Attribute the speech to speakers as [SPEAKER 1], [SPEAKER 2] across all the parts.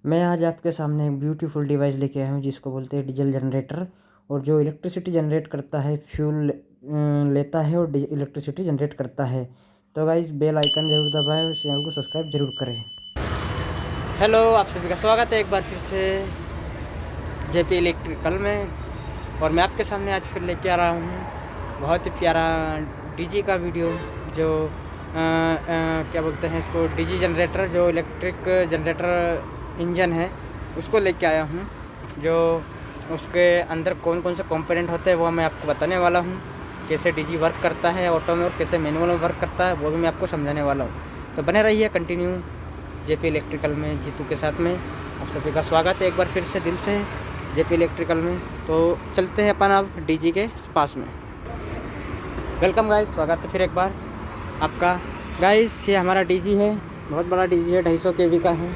[SPEAKER 1] मैं आज आपके सामने एक ब्यूटीफुल डिवाइस लेके आया हूँ जिसको बोलते हैं डीजल जनरेटर, और जो इलेक्ट्रिसिटी जनरेट करता है, फ्यूल लेता है और इलेक्ट्रिसिटी जनरेट करता है। तो गाइस, बेल आइकन ज़रूर दबाएं और चैनल को सब्सक्राइब ज़रूर करें। हेलो, आप सभी का स्वागत है एक बार फिर से जेपी इलेक्ट्रिकल में। और मैं आपके सामने आज फिर लेके आ रहा हूँ बहुत ही प्यारा डीजी का वीडियो, जो क्या बोलते हैं इसको, डीजी जनरेटर, जो इलेक्ट्रिक जनरेटर इंजन है उसको लेके आया हूँ। जो उसके अंदर कौन कौन से कंपोनेंट होते हैं वो मैं आपको बताने वाला हूँ। कैसे डीजी वर्क करता है ऑटो में और कैसे मैनुअल में वर्क करता है वो भी मैं आपको समझाने वाला हूँ। तो बने रहिए कंटिन्यू जेपी इलेक्ट्रिकल में जीतू के साथ में। आप सभी का स्वागत है एक बार फिर से दिल से जेपी इलेक्ट्रिकल में। तो चलते हैं अपन अब डीजी के पास में। वेलकम गाइस, स्वागत है फिर एक बार आपका। गाइस, ये हमारा डीजी है, बहुत बड़ा डीजी है, 250 केवी का है।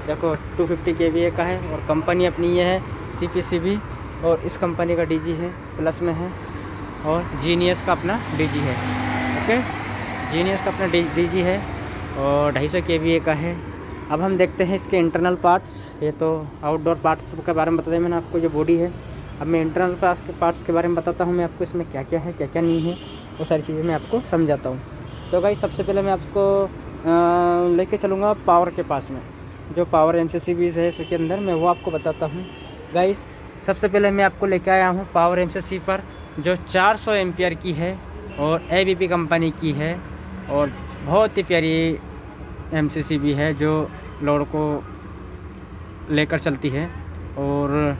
[SPEAKER 1] देखो 250 केवीए का है और कंपनी अपनी ये है CPCB, और इस कंपनी का डीजी है, प्लस में है। और जीनियस का अपना डीजी है। ओके, जीनियस का अपना डीजी है और 250 केवीए का है। अब हम देखते हैं इसके इंटरनल पार्ट्स। ये तो आउटडोर पार्ट्स के बारे में बता दें मैंने आपको, जो बॉडी है। अब मैं इंटरनल पार्ट्स के बारे में बताता हूँ मैं आपको, इसमें क्या क्या है क्या क्या नहीं है, वो सारी चीज़ें मैं आपको समझाता हूँ। तो गाइस, सबसे पहले मैं आपको लेके चलूँगा पावर के पास में। जो पावर MCCBs है इसके अंदर मैं वो आपको बताता हूँ। गाइस, सबसे पहले मैं आपको लेके आया हूँ पावर MCC पर, जो 400 एम्पियर की है और ABB कंपनी की है, और बहुत ही प्यारी MCCB है जो लोड को लेकर चलती है। और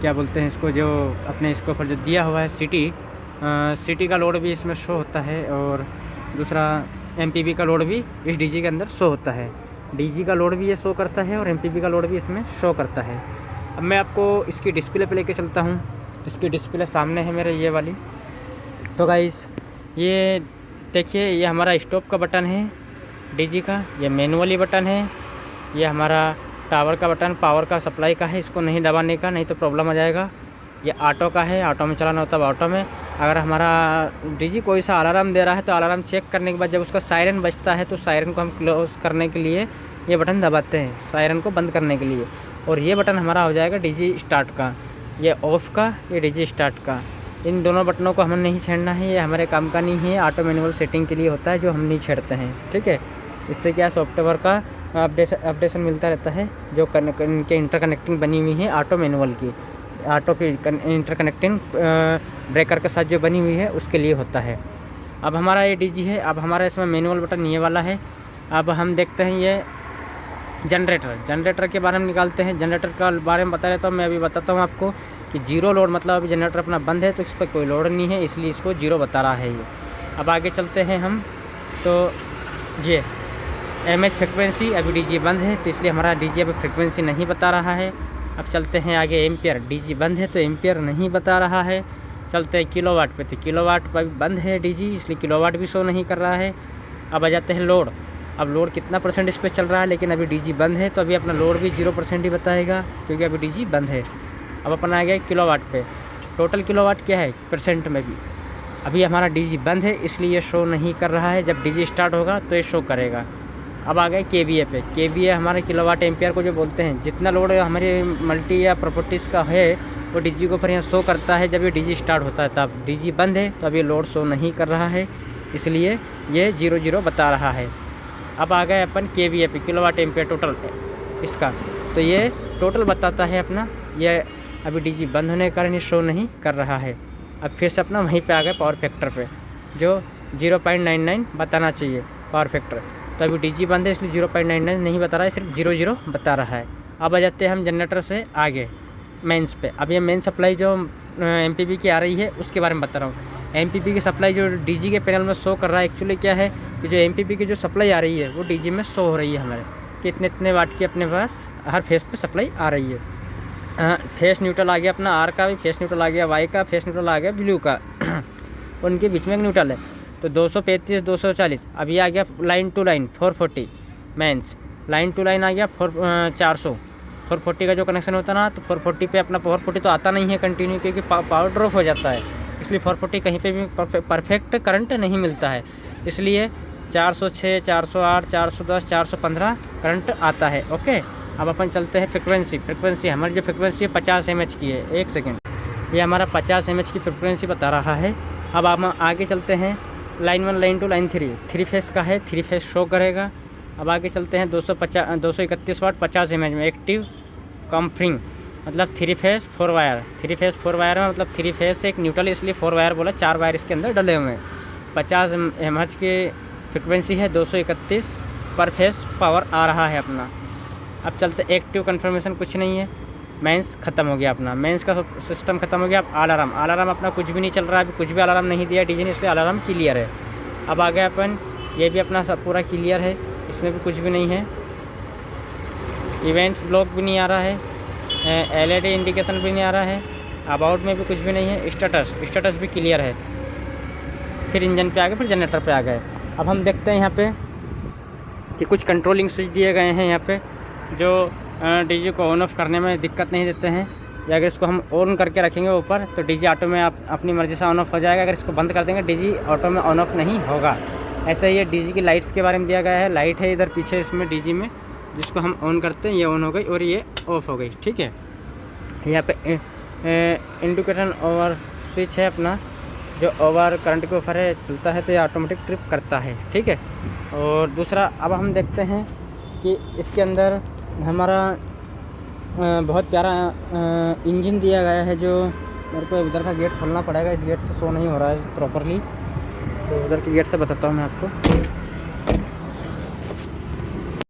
[SPEAKER 1] क्या बोलते हैं इसको, जो अपने इसके ऊपर जो दिया हुआ है सिटी का लोड भी इसमें शो होता है, और दूसरा MPB का लोड भी इस डीजी के अंदर शो होता है। डीजी का लोड भी ये शो करता है और MPB का लोड भी इसमें शो करता है। अब मैं आपको इसकी डिस्प्ले पे लेके चलता हूँ। इसकी डिस्प्ले सामने है मेरे, ये वाली। तो गाइस, ये देखिए, ये हमारा स्टॉप का बटन है डीजी का, ये मैनुअली बटन है। ये हमारा टावर का बटन, पावर का सप्लाई का है, इसको नहीं दबाने का, नहीं तो प्रॉब्लम आ जाएगा। ये ऑटो का है, ऑटो में चलाना होता है ऑटो में। अगर हमारा डीजी कोई सा अलार्म दे रहा है तो अलार्म चेक करने के बाद जब उसका सायरन बजता है तो सायरन को हम क्लोज करने के लिए ये बटन दबाते हैं, सायरन को बंद करने के लिए। और ये बटन हमारा हो जाएगा डीजी स्टार्ट का, ये ऑफ़ का, ये डीजी स्टार्ट का। इन दोनों बटनों को हमें नहीं छेड़ना है, ये हमारे काम का नहीं है, ऑटो मैनुअल सेटिंग के लिए होता है जो हम नहीं छेड़ते हैं, ठीक है। इससे क्या सॉफ्टवेयर का अपडेशन मिलता रहता है, जो इनके इंटरकनेक्टिंग बनी हुई है ऑटो मैनुअल की, ऑटो की इंटरकनेक्टिंग ब्रेकर के साथ जो बनी हुई है उसके लिए होता है। अब हमारा ये डीजी है। अब हमारा इसमें मैनुअल बटन ये वाला है। अब हम देखते हैं ये जनरेटर के बारे में निकालते हैं। जनरेटर का बारे में बता रहा था मैं, अभी बताता हूँ आपको कि जीरो लोड, मतलब अभी जनरेटर अपना बंद है तो इस पर कोई लोड नहीं है, इसलिए इसको जीरो बता रहा है ये। अब आगे चलते हैं हम। तो ये MH फ्रिक्वेंसी, अभी डीजी बंद है तो इसलिए हमारा डीजी अभी फ्रिक्वेंसी नहीं बता रहा है। अब चलते हैं आगे एम्पियर, डीजी बंद है तो एम्पियर नहीं बता रहा है। चलते हैं किलोवाट पे, तो किलोवाट पर बंद है डीजी, इसलिए किलोवाट भी शो नहीं कर रहा है। अब आ जाते हैं लोड। अब लोड कितना % इस पर चल रहा है, लेकिन अभी डीजी बंद है तो अभी अपना लोड भी 0% ही बताएगा, क्योंकि अभी डीजी बंद है। अब अपना आ गया किलोवाट पे। टोटल किलोवाट क्या है % में भी, अभी हमारा डीजी बंद है इसलिए ये शो नहीं कर रहा है, जब डीजी स्टार्ट होगा तो ये शो करेगा। अब आ गए KVA पे। KVA हमारे किलोवाट एम्पियर को जो बोलते हैं, जितना लोड हमारे मल्टी या प्रॉपर्टीज़ का है वो डीजी को ऊपर यहाँ शो करता है जब ये डीजी स्टार्ट होता है। तब डीजी बंद है तो अभी लोड शो नहीं कर रहा है, इसलिए ये 0 बता रहा है। अब आ गए अपन KVA पे, किलोवाट एम्पियर टोटल इसका। तो ये टोटल बताता है अपना, ये अभी डीजी बंद होने के कारण ये शो नहीं कर रहा है। अब फिर से अपना वहीं पे आ गए पावर फैक्टर पे, जो 0.99 बताना चाहिए पावर फैक्टर। तो अभी डीजी बंद है इसलिए 0.99 नहीं बता रहा है, सिर्फ 0 बता रहा है। अब आ जाते हैं हम जनरेटर से आगे मेंस पे। अब ये मेन सप्लाई जो MPB की आ रही है उसके बारे में बता रहा हूँ। MPB की सप्लाई जो डीजी के पैनल में शो कर रहा है, एक्चुअली क्या है कि जो MPB की जो सप्लाई आ रही है वो डीजी में शो हो रही है हमारे, कि इतने वाट की अपने पास हर फेस पे सप्लाई आ रही है। फेस न्यूट्रल आ गया अपना, R का भी फेस न्यूट्रल आ गया, Y का फेस न्यूट्रल आ गया, ब्लू का उनके बीच में एक न्यूट्रल है। तो 235 240। अभी आ गया line to line 440 mains, line to line आ गया 400। 440 का जो कनेक्शन होता है ना, तो 440 पे अपना 440 तो आता नहीं है कंटिन्यू, क्योंकि पावर ड्रॉप हो जाता है, इसलिए 440 कहीं पे भी परफेक्ट करंट नहीं मिलता है। इसलिए 406 408 410 415 करंट आता है। ओके, अब अपन चलते हैं फ्रिक्वेंसी हमारी जो फ्रिक्वेंसी 50 mH की है। एक सेकेंड, ये हमारा 50 mH की फ्रिक्वेंसी बता रहा है। अब हम आगे चलते हैं, लाइन 1 लाइन 2 लाइन 3 फेस का है, 3 फेस शो करेगा। अब आगे चलते हैं 231 वाट 50 mH में एक्टिव कॉम्फ्रिंग, मतलब 3 फेस 4 वायर। 3 फेस 4 वायर में मतलब 3 फेस एक न्यूट्रल, इसलिए 4 वायर बोला, 4 वायर इसके अंदर डले हुए हैं। 50 mH की फ्रिक्वेंसी है, 231 पर फेस पावर आ रहा है अपना। अब चलते एक्टिव कन्फर्मेशन, कुछ नहीं है, मेंस ख़त्म हो गया अपना, मेंस का सिस्टम ख़त्म हो गया। अब अलार्म अपना कुछ भी नहीं चल रहा है, अभी कुछ भी अलार्म नहीं दिया डीजे ने, इसलिए अलार्म क्लियर है। अब आ गया अपन, ये भी अपना सब पूरा क्लियर है, इसमें भी कुछ भी नहीं है। इवेंट्स ब्लॉक भी नहीं आ रहा है, LED इंडिकेशन भी नहीं आ रहा है, अबाउट में भी कुछ भी नहीं है, स्टेटस भी क्लियर है। फिर इंजन पे आ गए, फिर जनरेटर पे आ गए। अब हम देखते हैं यहाँ पे कि कुछ कंट्रोलिंग स्विच दिए गए हैं यहाँ पे, जो डीजे को ऑन ऑफ करने में दिक्कत नहीं देते हैं। या अगर इसको हम ऑन करके रखेंगे ऊपर तो डीजे ऑटो में आप अपनी मर्ज़ी से ऑन ऑफ हो जाएगा। अगर इसको बंद कर देंगे डीजे ऑटो में ऑन ऑफ नहीं होगा। ऐसा ही ये डीजे की लाइट्स के बारे में दिया गया है। लाइट है इधर पीछे इसमें डीजे में, जिसको हम ऑन करते हैं, ये ऑन हो गई और ये ऑफ हो गई, ठीक है। यहाँ पे इंडिकेटर ओवर स्विच है अपना, जो ओवर करंट के ऊपर है चलता है तो ये ऑटोमेटिक ट्रिप करता है, ठीक है। और दूसरा अब हम देखते हैं कि इसके अंदर हमारा बहुत प्यारा इंजन दिया गया है, जो मेरे को उधर का गेट खोलना पड़ेगा, इस गेट से शो नहीं हो रहा है प्रॉपरली, तो उधर के गेट से बताता हूँ मैं आपको।